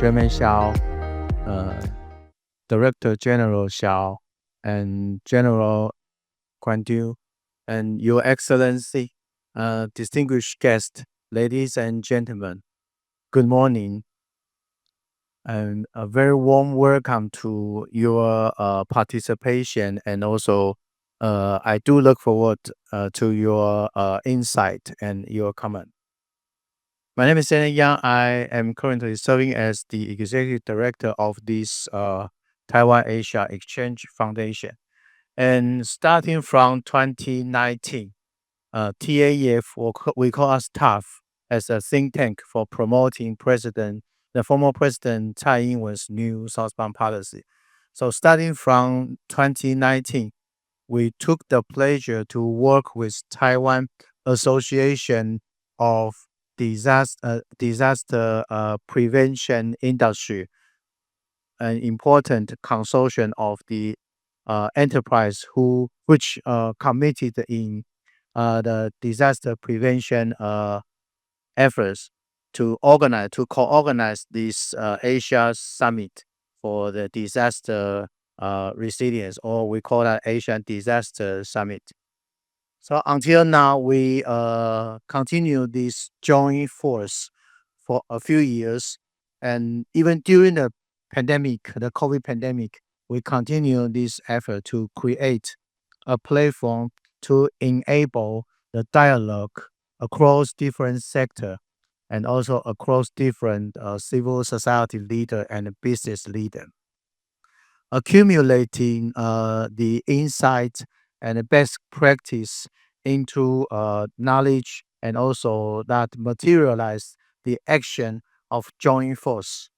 Chairman Xiao, Director General Xiao, and General Quan Du, and Your Excellency, distinguished guests, ladies and gentlemen, good morning, and a very warm welcome to your participation, and also I do look forward to your insight and your comment. My name is Shannon Yang. I am currently serving as the executive director of this Taiwan Asia Exchange Foundation. And starting from 2019, TAEF, we call us TAF, as a think tank for promoting the former President Tsai Ing-wen's new southbound policy. So starting from 2019, we took the pleasure to work with Taiwan Association of Disaster Prevention Industry, an important consortium of the enterprise which committed in the disaster prevention efforts to co-organize this Asia Summit for the disaster resilience, or we call that Asian Disaster Summit. So until now, we continue this joint force for a few years, and even during the pandemic, the COVID pandemic, we continue this effort to create a platform to enable the dialogue across different sectors and also across different civil society leader and business leader, accumulating the insights and best practice into knowledge, and also that materialize the action of joint force.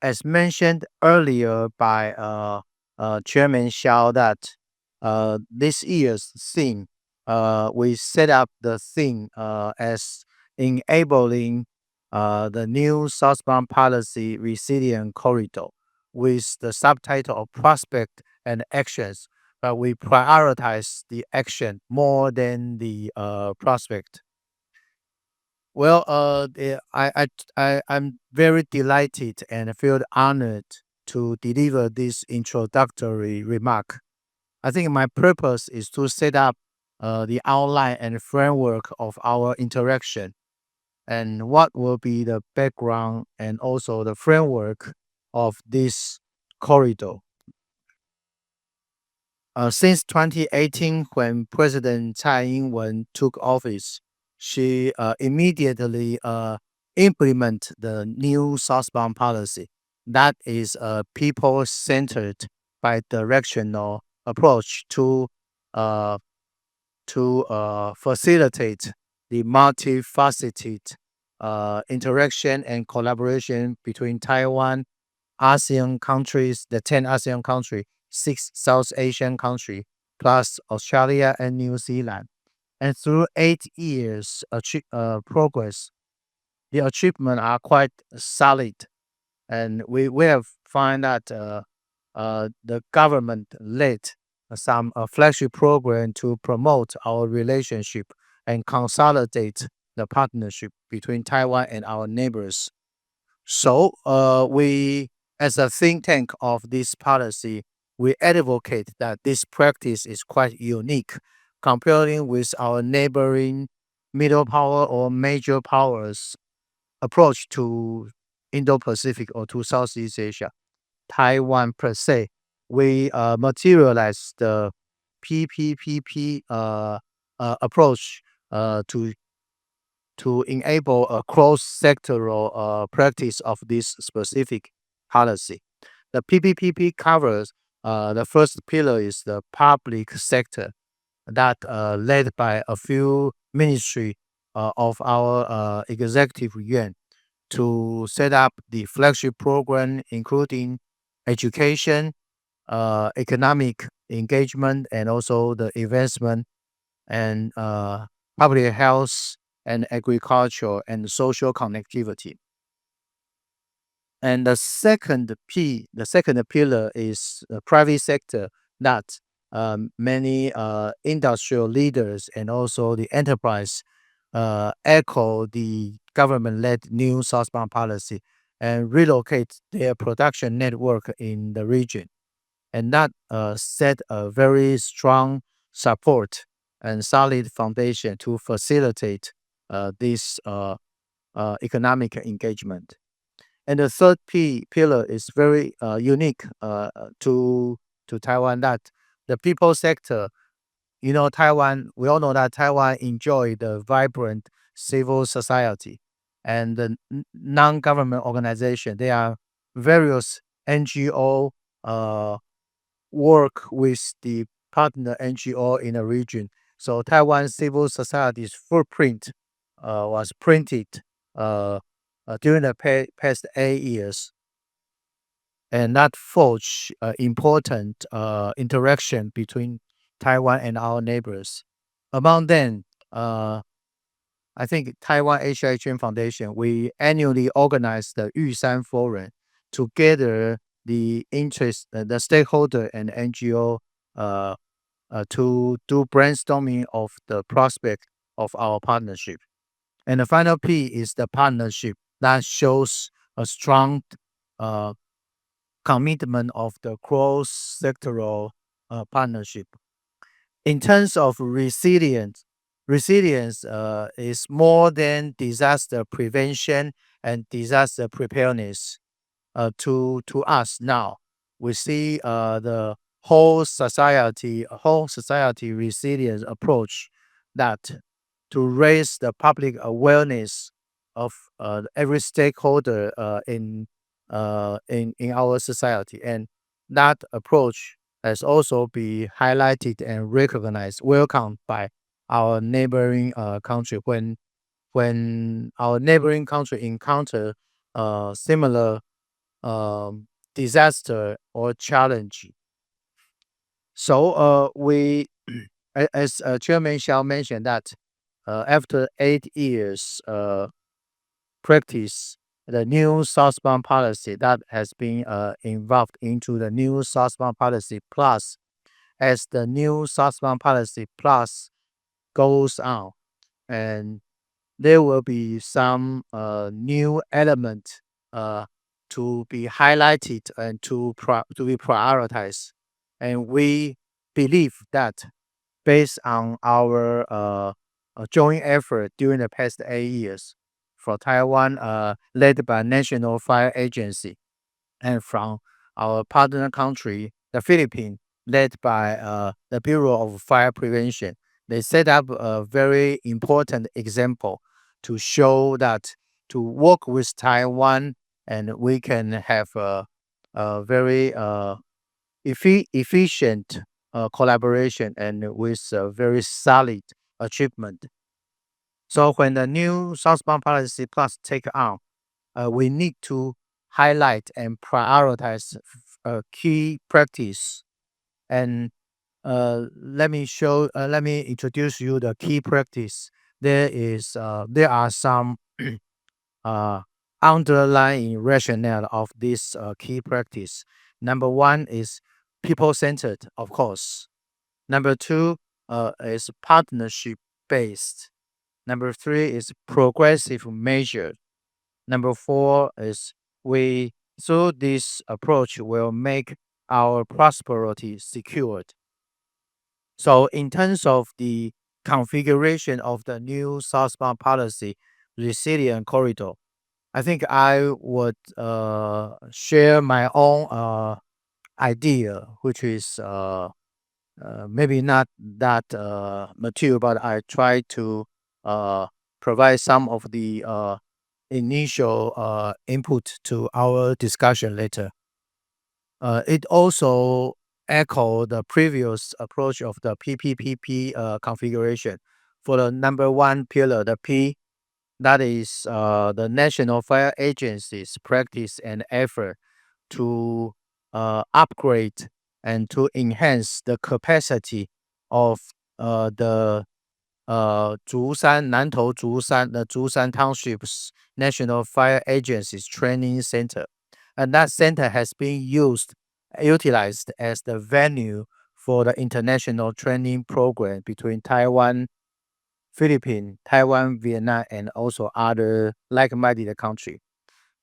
As mentioned earlier by Chairman Xiao, that this year's theme, we set up the theme as enabling the new southbound policy resilient corridor, with the subtitle of prospect and actions, but we prioritize the action more than the prospect. Well, I'm very delighted and feel honored to deliver this introductory remark. I think my purpose is to set up the outline and framework of our interaction, and what will be the background and also the framework of this corridor. Since 2018, when President Tsai Ing-wen took office, she immediately implement the new southbound policy. That is a people-centered bi-directional approach to facilitate the multifaceted interaction and collaboration between Taiwan, ASEAN countries, the 10 ASEAN countries, 6 South Asian countries, plus Australia and New Zealand. And through 8 years progress, the achievements are quite solid. And we have found that the government led some flagship program to promote our relationship and consolidate the partnership between Taiwan and our neighbors. So we, as a think tank of this policy, we advocate that this practice is quite unique, comparing with our neighboring middle power or major powers approach to Indo-Pacific or to Southeast Asia. Taiwan per se, we materialize the PPPP approach to enable a cross-sectoral practice of this specific policy. The PPPP covers the first pillar is the public sector, that led by a few ministry of our executive yuan, to set up the flagship program, including education, economic engagement, and also the investment and public health and agriculture and social connectivity. And the second pillar is the private sector, that many industrial leaders and also the enterprise echo the government-led new southbound policy and relocate their production network in the region. And that set a very strong support and solid foundation to facilitate this economic engagement. And the third pillar is very unique to Taiwan, that the people sector. Taiwan, we all know that Taiwan enjoy the vibrant civil society and the non-government organization. There are various NGO work with the partner NGO in the region. So Taiwan civil society's footprint was printed uh, during the past 8 years, and that forged important interaction between Taiwan and our neighbors. Among them, I think Taiwan Asia Exchange Foundation, we annually organize the Yushan Forum to gather the stakeholder and NGO to do brainstorming of the prospect of our partnership. And the final P is the partnership that shows a strong uh, commitment of the cross-sectoral partnership. In terms of resilience is more than disaster prevention and disaster preparedness. To us now, we see the whole society resilience approach, that to raise the public awareness of every stakeholder in our society, and that approach has also been highlighted and recognized, welcomed by our neighboring country when our neighboring country encounter similar disaster or challenge. So we, as Chairman Xiao mentioned, that after 8 years practice, the new southbound policy that has been involved into the new southbound policy plus, as the new southbound policy plus goes on, and there will be some new element to be highlighted and to be prioritized. And we believe that based on our joint effort during the past 8 years, for Taiwan, led by National Fire Agency, and from our partner country, the Philippines, led by the Bureau of Fire Prevention, they set up a very important example to show that to work with Taiwan, and we can have a very efficient collaboration and with a very solid achievement. So when the new Southbound Policy Plus take on, we need to highlight and prioritize key practice. And let me introduce you the key practice. There are some uh, underlying rationale of this key practice. Number one is people centered, of course. Number two is partnership based. Number three is progressive measure. Number four is we, through this approach, will make our prosperity secured. So, in terms of the configuration of the new southbound policy resilient corridor, I think I would share my own idea, which is maybe not that mature, but I try to uh, provide some of the initial input to our discussion later. It also echo the previous approach of the PPPP configuration. For the number one pillar, the P, that is the National Fire Agency's practice and effort to upgrade and to enhance the capacity of the the Zhushan Township's National Fire Agency's Training Center. And that center has been utilized as the venue for the international training program between Taiwan, Philippines, Taiwan, Vietnam, and also other like-minded countries.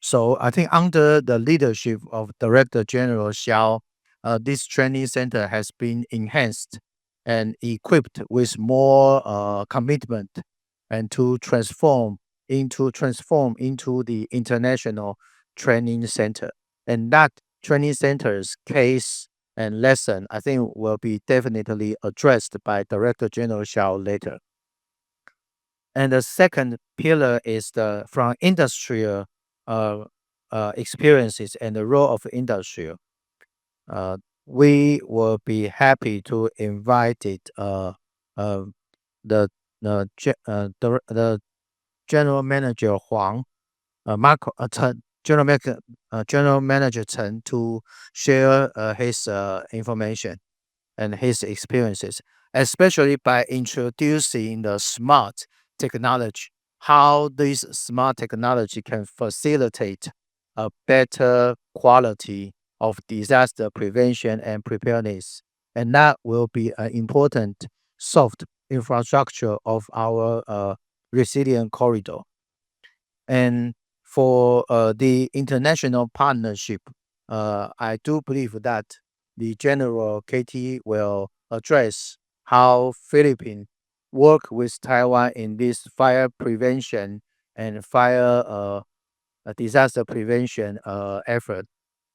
So I think under the leadership of Director General Xiao, this training center has been enhanced and equipped with more commitment and to transform into the international training center. And that training center's case and lesson, I think, will be definitely addressed by Director General Xiao later. And the second pillar is the from industrial uh, experiences and the role of industrial. We will be happy to invite uh, the the general manager Huang, Chen, general manager Chen to share his information and his experiences, especially by introducing the smart technology, how this smart technology can facilitate a better quality of disaster prevention and preparedness. And that will be an important soft infrastructure of our resilient corridor. And for the international partnership, I do believe that the General KT will address how Philippines work with Taiwan in this fire prevention and fire disaster prevention effort,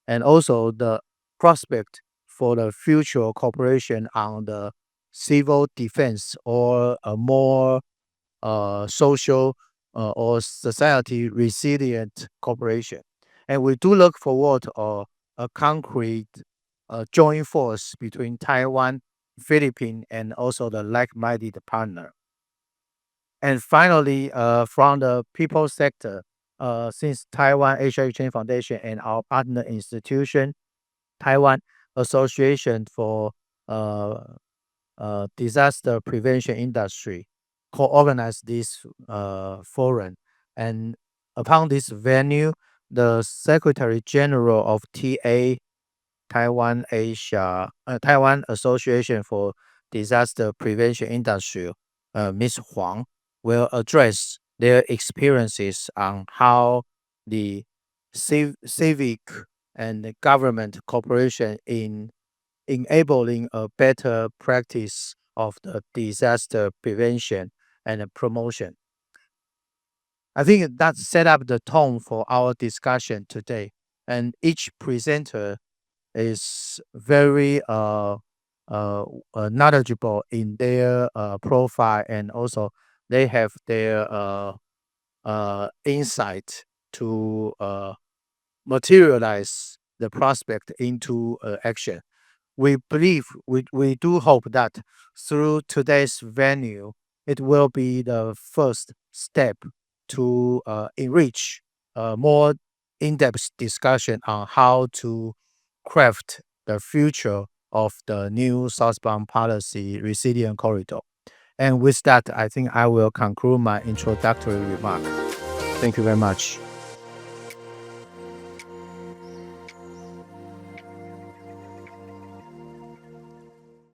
and also the prospect for the future cooperation on the civil defense or a more social or society resilient cooperation. And we do look forward to a concrete joint force between Taiwan, Philippines, and also the like-minded partner. And finally, from the people sector, since Taiwan Asia Exchange Foundation and our partner institution, Taiwan Association for uh, Disaster Prevention Industry, co-organized this forum. And upon this venue, the Secretary General of Taiwan Association for Disaster Prevention Industry, Ms. Huang, will address their experiences on how the civic and the government cooperation in enabling a better practice of the disaster prevention and promotion. I think that set up the tone for our discussion today. And each presenter is very knowledgeable in their profile, and also they have their insight to materialize the prospect into action. We believe, we do hope that through today's venue, it will be the first step to enrich more in-depth discussion on how to craft the future of the new southbound policy resilient corridor. And with that, I think I will conclude my introductory remark. Thank you very much.